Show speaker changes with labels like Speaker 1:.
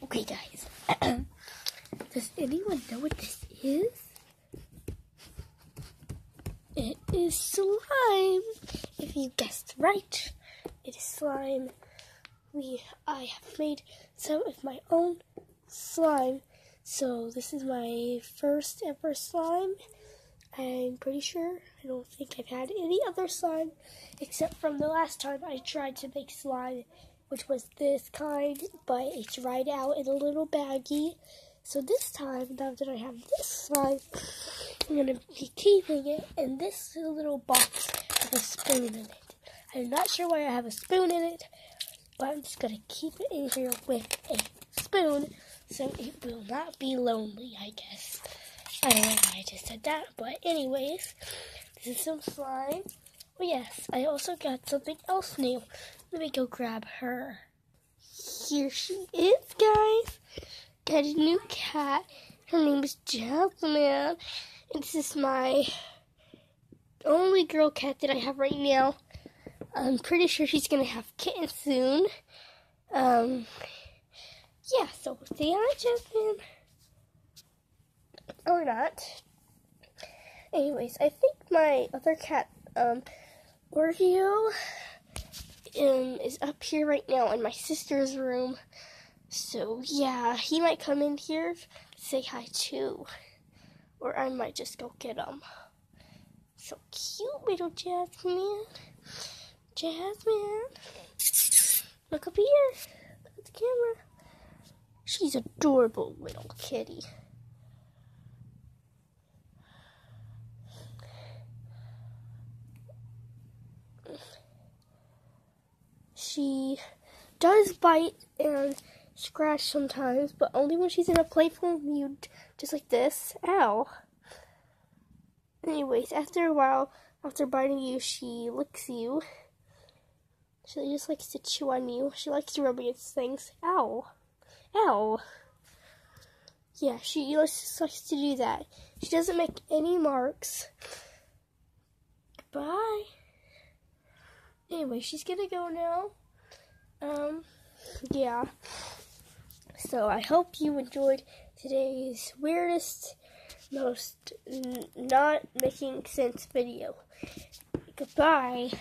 Speaker 1: Okay, guys. Does anyone know what this is? It is slime. If you guessed right, it is slime. I have made some of my own slime. So this is my first ever slime. I'm pretty sure. I don't think I've had any other slime except from the last time I tried to make slime, which was this kind, but it dried out in a little baggie. So this time, now that I have this slime, I'm going to be keeping it in this little box with a spoon in it. I'm not sure why I have a spoon in it, but I'm just going to keep it in here with a spoon so it will not be lonely, I guess. I don't know why I just said that, but anyways, this is some slime. Oh yes, I also got something else new. Let me go grab her. Here she is, guys. Got a new cat. Her name is Jasmine. And this is my only girl cat that I have right now. I'm pretty sure she's going to have kittens soon. Yeah, so say hi, Jasmine. Or not. Anyways, I think my other cat, Oreo, is up here right now in my sister's room. So, yeah, he might come in here to say hi too. Or I might just go get him. So cute, little Jasmine. Jasmine. Look up here. Look at the camera. She's adorable little kitty. She does bite and scratch sometimes, but only when she's in a playful mood, just like this. Ow. Anyways, after a while, after biting you, she licks you. She just likes to chew on you. She likes to rub against things. Ow. Ow. Yeah, she just likes to do that. She doesn't make any marks. Bye. Anyway, she's gonna go now. Yeah. So I hope you enjoyed today's weirdest, most not making sense video. Goodbye.